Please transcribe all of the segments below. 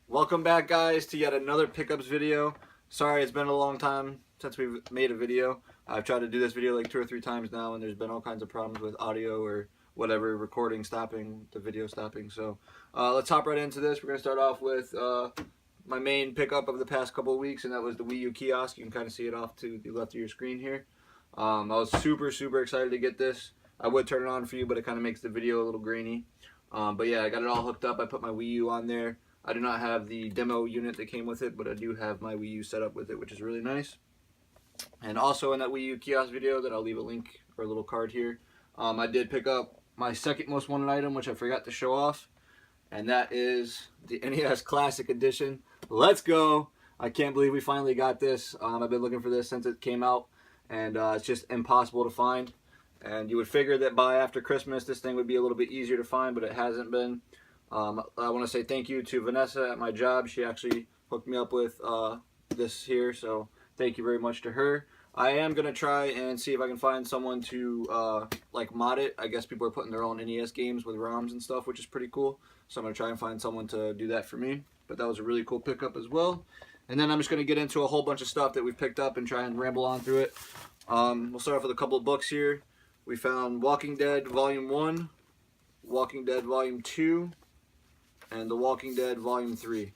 Welcome back, guys, to yet another pickups video. Sorry, it's been a long time since we've made a video. I've tried to do this video like 2 or 3 times now, and there's been all kinds of problems with audio or whatever, recording stopping, the video stopping. So let's hop right into this. We're going to start off with my main pickup of the past couple of weeks, and that was the WiiU Kiosk. You can kind of see it off to the left of your screen here. I was super excited to get this. I would turn it on for you, but it kind of makes the video a little grainy. But yeah, I got it all hooked up. I put my Wii U on there. I do not have the demo unit that came with it, but I do have my Wii U set up with it, which is really nice. And also in that Wii U Kiosk video that I'll leave a link or a little card here, I did pick up my second most wanted item, which I forgot to show off, and that is the NES Classic Edition. Let's go! I can't believe we finally got this. I've been looking for this since it came out, and it's just impossible to find. And you would figure that by after Christmas this thing would be a little bit easier to find, but it hasn't been. I want to say thank you to Vanessa at my job. She actually hooked me up with this here, so thank you very much to her. I am going to try and see if I can find someone to like mod it. I guess people are putting their own NES games with ROMs and stuff, which is pretty cool. So I'm going to try and find someone to do that for me. But that was a really cool pickup as well. And then I'm just going to get into a whole bunch of stuff that we've picked up and try and ramble on through it. We'll start off with a couple of books here. We found Walking Dead Volume 1, Walking Dead Volume 2, and The Walking Dead Volume 3. It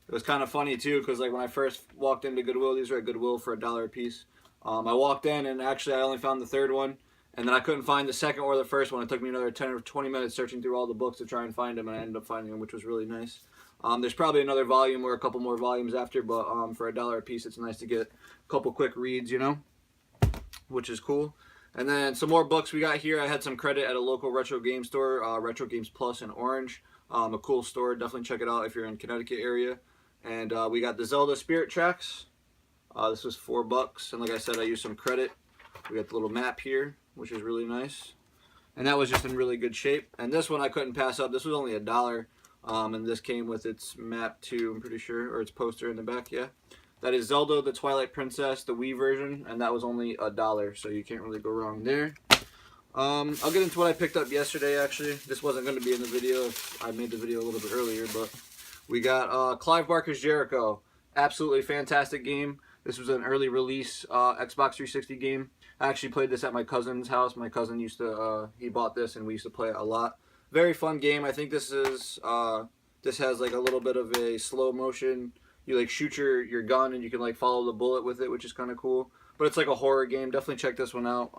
was kind of funny too, because like when I first walked into Goodwill, these were at Goodwill for $1 a piece. I walked in and actually I only found the third one, and then I couldn't find the second or the first one. It took me another 10 or 20 minutes searching through all the books to try and find them, and I ended up finding them, which was really nice. There's probably another volume or a couple more volumes after, but for $1 a piece, it's nice to get a couple quick reads, you know, which is cool. And then some more books we got here. I had some credit at a local retro game store, Retro Games Plus in Orange. A cool store. Definitely check it out if you're in Connecticut area. And we got the Zelda Spirit Tracks. This was $4, and like I said, I used some credit. We got the little map here, which is really nice. And that was just in really good shape. And this one I couldn't pass up. This was only $1, and this came with its map too, I'm pretty sure, or its poster in the back. Yeah. That is Zelda the Twilight Princess, the Wii version, and that was only $1, so you can't really go wrong there. I'll get into what I picked up yesterday, actually. This wasn't going to be in the video if I made the video a little bit earlier, but we got Clive Barker's Jericho. Absolutely fantastic game. This was an early release Xbox 360 game. I actually played this at my cousin's house. My cousin used to, he bought this and we used to play it a lot. Very fun game. I think this is, this has like a little bit of a slow motion. You like shoot your gun and you can like follow the bullet with it, which is kind of cool. But it's like a horror game. Definitely check this one out.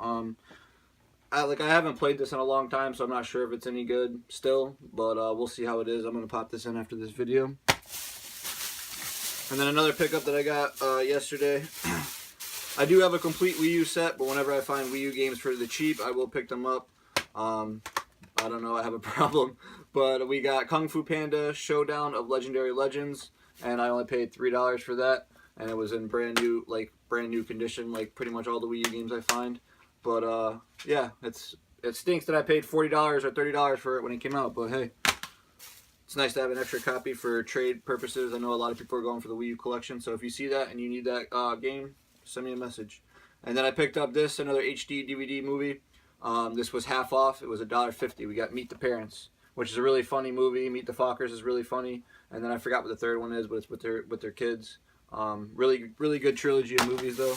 I haven't played this in a long time, so I'm not sure if it's any good still. But we'll see how it is. I'm gonna pop this in after this video. And then another pickup that I got yesterday. I do have a complete Wii U set, but whenever I find Wii U games for the cheap, I will pick them up. I don't know. I have a problem. But we got Kung Fu Panda Showdown of Legendary Legends. And I only paid $3 for that, and it was in brand new condition, like pretty much all the Wii U games I find. But yeah, it stinks that I paid $40 or $30 for it when it came out. But hey, it's nice to have an extra copy for trade purposes. I know a lot of people are going for the Wii U collection, so if you see that and you need that game, send me a message. And then I picked up this, another HD DVD movie. This was half off. It was $1.50. We got Meet the Parents, which is a really funny movie. Meet the Fockers is really funny. And then I forgot what the third one is, but it's with their kids. Really good trilogy of movies though.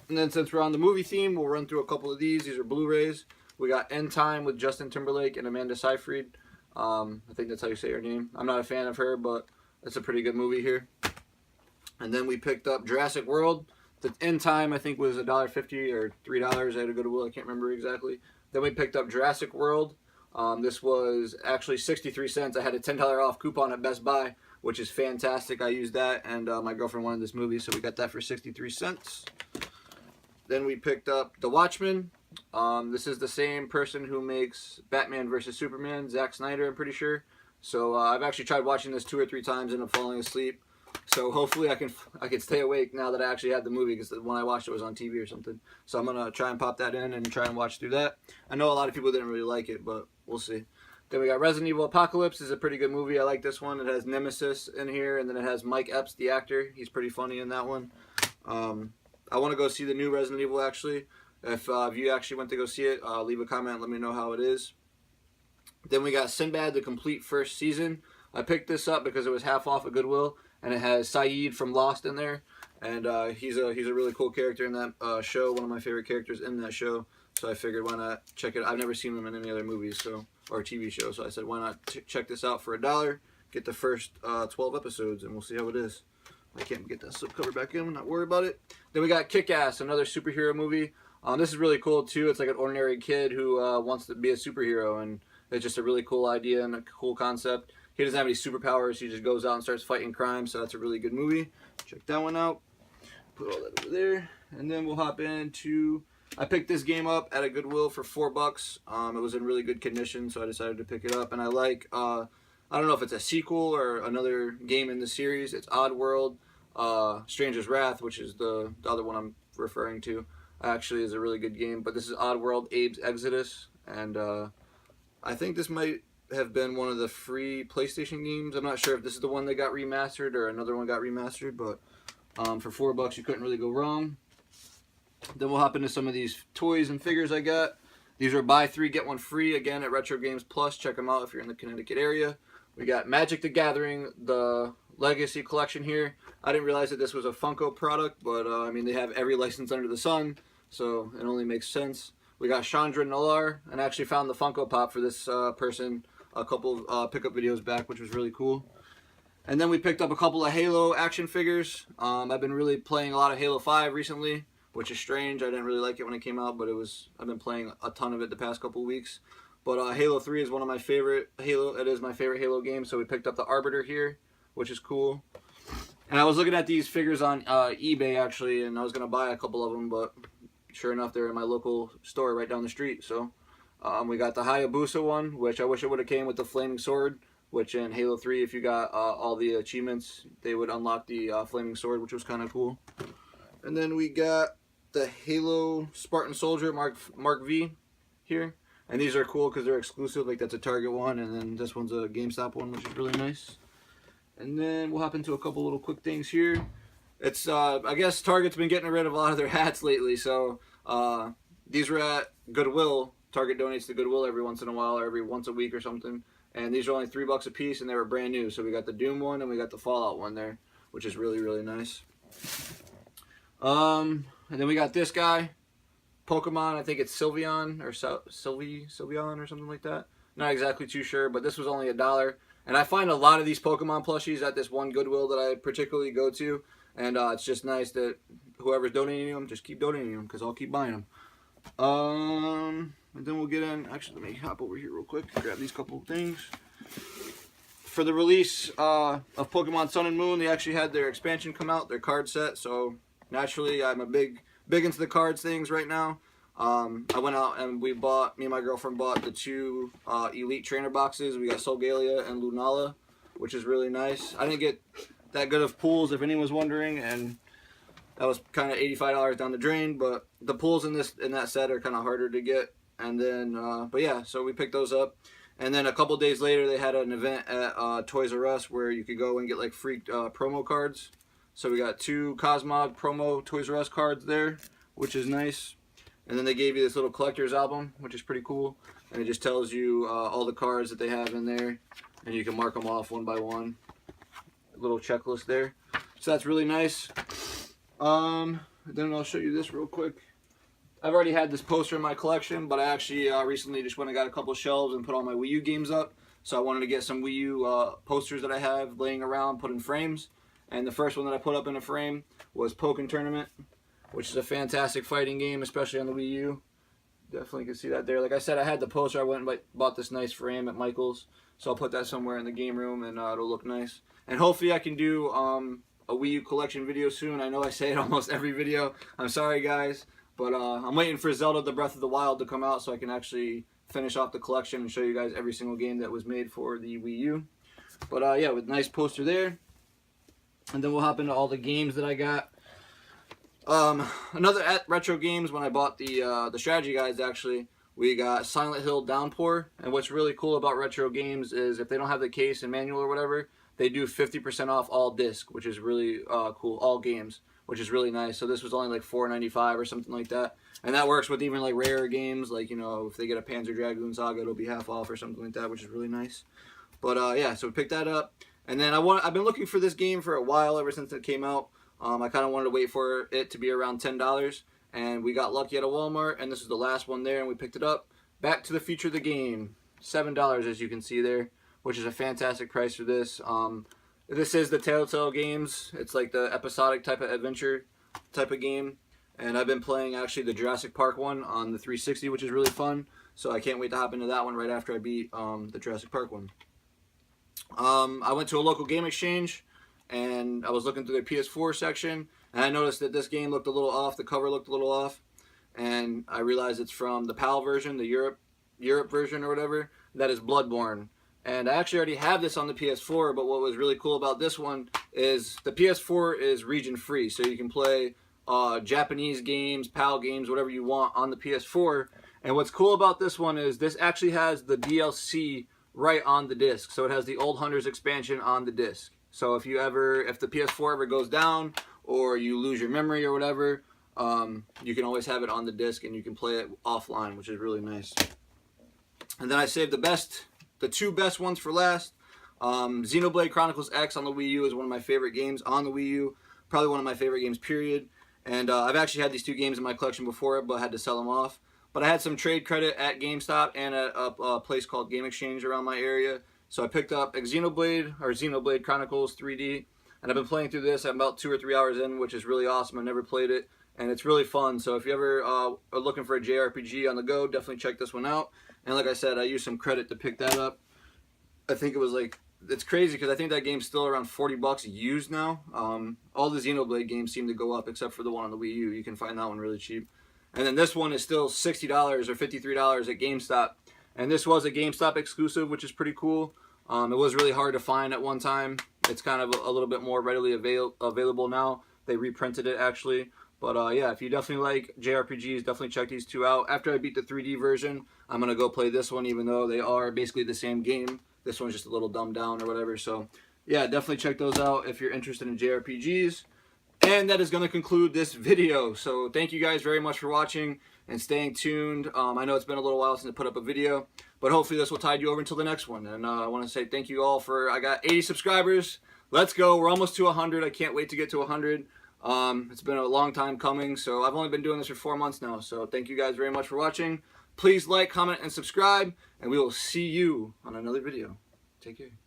And then since we're on the movie theme, we'll run through a couple of these. These are Blu-rays. We got End Time with Justin Timberlake and Amanda Seyfried. I think that's how you say her name. I'm not a fan of her, but it's a pretty good movie here. And then we picked up Jurassic World. The End Time I think was $1.50 or $3. I had to go to Will. I can't remember exactly. Then we picked up Jurassic World. This was actually 63 cents. I had a $10 off coupon at Best Buy, which is fantastic. I used that, and my girlfriend wanted this movie, so we got that for 63 cents. Then we picked up The Watchmen. This is the same person who makes Batman vs. Superman, Zack Snyder, I'm pretty sure. So I've actually tried watching this 2 or 3 times and I'm falling asleep. So hopefully I can stay awake now that I actually had the movie, because when I watched it was on TV or something. So I'm gonna try and pop that in and try and watch through that. I know a lot of people didn't really like it, but we'll see. Then we got Resident Evil Apocalypse. This is a pretty good movie. I like this one. It has Nemesis in here, and then it has Mike Epps, the actor. He's pretty funny in that one. I want to go see the new Resident Evil actually. If you actually went to go see it, leave a comment. Let me know how it is. Then we got Sinbad, the complete first season. I picked this up because it was half off at Goodwill, and it has Saeed from Lost in there, and he's a really cool character in that show, one of my favorite characters in that show. So I figured, why not check it out? I've never seen him in any other movies or TV show, so I said, why not check this out for $1, get the first 12 episodes, and we'll see how it is. I can't get that slipcover back in, not worry about it. Then we got Kick-Ass, another superhero movie. This is really cool too. It's like an ordinary kid who wants to be a superhero, and it's just a really cool idea and a cool concept. He doesn't have any superpowers, he just goes out and starts fighting crime, so that's a really good movie. Check that one out. Put all that over there. And then we'll hop into... I picked this game up at a Goodwill for $4. It was in really good condition, so I decided to pick it up. And I like... I don't know if it's a sequel or another game in the series. It's Oddworld. Stranger's Wrath, which is the other one I'm referring to, actually is a really good game. But this is Oddworld Abe's Exodus, and I think this might have been one of the free PlayStation games. I'm not sure if this is the one that got remastered or another one got remastered, but for $4 you couldn't really go wrong. Then we'll hop into some of these toys and figures I got. These are buy 3 get 1 free, again at Retro Games Plus. Check them out if you're in the Connecticut area. We got Magic the Gathering, the Legacy Collection here. I didn't realize that this was a Funko product, but I mean, they have every license under the sun, so it only makes sense. We got Chandra Nalar, and I actually found the Funko Pop for this person a couple pickup videos back, which was really cool. And then we picked up a couple of Halo action figures. I've been really playing a lot of Halo 5 recently, which is strange. I didn't really like it when it came out, but I've been playing a ton of it the past couple weeks. But Halo 3 is one of my favorite it is my favorite Halo game, so we picked up the Arbiter here, which is cool. And I was looking at these figures on eBay, actually, and I was going to buy a couple of them, but sure enough, they're in my local store right down the street. So we got the Hayabusa one, which I wish it would have came with the Flaming Sword, which in Halo 3, if you got all the achievements, they would unlock the Flaming Sword, which was kind of cool. And then we got the Halo Spartan Soldier Mark V here. And these are cool because they're exclusive, like that's a Target one, and then this one's a GameStop one, which is really nice. And then we'll hop into a couple little quick things here. It's, I guess Target's been getting rid of a lot of their hats lately, so these were at Goodwill. Target donates to Goodwill every once in a while, or every once a week or something. And these are only $3 a piece, and they were brand new. So we got the Doom one, and we got the Fallout one there, which is really, really nice. And then we got this guy. Pokemon, I think it's Sylveon or Sylveon or something like that. Not exactly too sure, but this was only $1. And I find a lot of these Pokemon plushies at this one Goodwill that I particularly go to, and it's just nice that whoever's donating them, just keep donating them because I'll keep buying them. And then we'll get in. Actually, let me hop over here real quick and grab these couple of things. For the release of Pokemon Sun and Moon, they actually had their expansion come out, their card set. So naturally, I'm a big into the cards things right now. I went out and me and my girlfriend bought the 2 Elite Trainer boxes. We got Solgalea and Lunala, which is really nice. I didn't get that good of pools, if anyone's wondering, and that was kind of $85 down the drain. But the pools in that set are kind of harder to get. And then, but yeah, so we picked those up. And then a couple days later, they had an event at Toys R Us where you could go and get like free promo cards. So we got 2 Cosmog promo Toys R Us cards there, which is nice. And then they gave you this little collector's album, which is pretty cool. And it just tells you all the cards that they have in there. And you can mark them off one by one. A little checklist there. So that's really nice. Then I'll show you this real quick. I've already had this poster in my collection, but I actually recently just went and got a couple shelves and put all my Wii U games up. So I wanted to get some Wii U posters that I have laying around, put in frames. And the first one that I put up in a frame was Pokken Tournament, which is a fantastic fighting game, especially on the Wii U. Definitely can see that there. Like I said, I had the poster. I went and bought this nice frame at Michael's. So I'll put that somewhere in the game room, and it'll look nice. And hopefully I can do a Wii U collection video soon. I know I say it almost every video. I'm sorry, guys. But I'm waiting for Zelda the Breath of the Wild to come out so I can actually finish off the collection and show you guys every single game that was made for the Wii U. But yeah, with a nice poster there. And then we'll hop into all the games that I got. Another at Retro Games, when I bought the strategy guides, actually, we got Silent Hill Downpour. And what's really cool about Retro Games is if they don't have the case and manual or whatever, they do 50% off all disc, which is really cool, all games, which is really nice. So this was only like $4.95 or something like that. And that works with even like rare games, like, you know, if they get a Panzer Dragoon Saga, it'll be half off or something like that, which is really nice. But yeah, so we picked that up. And then I've been looking for this game for a while, ever since it came out. I kind of wanted to wait for it to be around $10, and we got lucky at a Walmart, and this is the last one there, and we picked it up. Back to the Future the game, $7 as you can see there, which is a fantastic price for this. This is the Telltale Games. It's like the episodic type of adventure type of game, and I've been playing actually the Jurassic Park one on the 360, which is really fun. So I can't wait to hop into that one right after I beat the Jurassic Park one. I went to a local game exchange, and I was looking through the PS4 section, and I noticed that this game looked a little off. The cover looked a little off, and I realized it's from the PAL version, the Europe version or whatever. That is Bloodborne. And I actually already have this on the PS4, but what was really cool about this one is the PS4 is region free, so you can play Japanese games, PAL games, whatever you want on the PS4. And what's cool about this one is this actually has the DLC right on the disc. So it has the Old Hunters expansion on the disc. So if the PS4 ever goes down or you lose your memory or whatever, you can always have it on the disc and you can play it offline, which is really nice. And then I saved the two best ones for last. Xenoblade Chronicles X on the Wii U is one of my favorite games on the Wii U. Probably one of my favorite games, period. And I've actually had these two games in my collection before, but I had to sell them off. But I had some trade credit at GameStop and at a place called Game Exchange around my area. So I picked up Xenoblade Chronicles 3D. And I've been playing through this. I'm about 2 or 3 hours in, which is really awesome. I've never played it. And it's really fun. So if you ever are looking for a JRPG on the go, definitely check this one out. And like I said, I used some credit to pick that up. I think it was like, it's crazy because I think that game's still around 40 bucks used now. All the Xenoblade games seem to go up except for the one on the Wii U. You can find that one really cheap. And then this one is still $60 or $53 at GameStop. And this was a GameStop exclusive, which is pretty cool. It was really hard to find at one time. It's kind of a little bit more readily available now. They reprinted it actually. But yeah, if you definitely like JRPGs, definitely check these two out. After I beat the 3D version, I'm going to go play this one, even though they are basically the same game. This one's just a little dumbed down or whatever. So yeah, definitely check those out if you're interested in JRPGs. And that is going to conclude this video. So thank you guys very much for watching and staying tuned. I know it's been a little while since I put up a video, but hopefully this will tide you over until the next one. And I want to say thank you all I got 80 subscribers. Let's go. We're almost to 100. I can't wait to get to 100. It's been a long time coming, so I've only been doing this for 4 months now. So thank you guys very much for watching. Please like, comment, and subscribe, and we will see you on another video. Take care.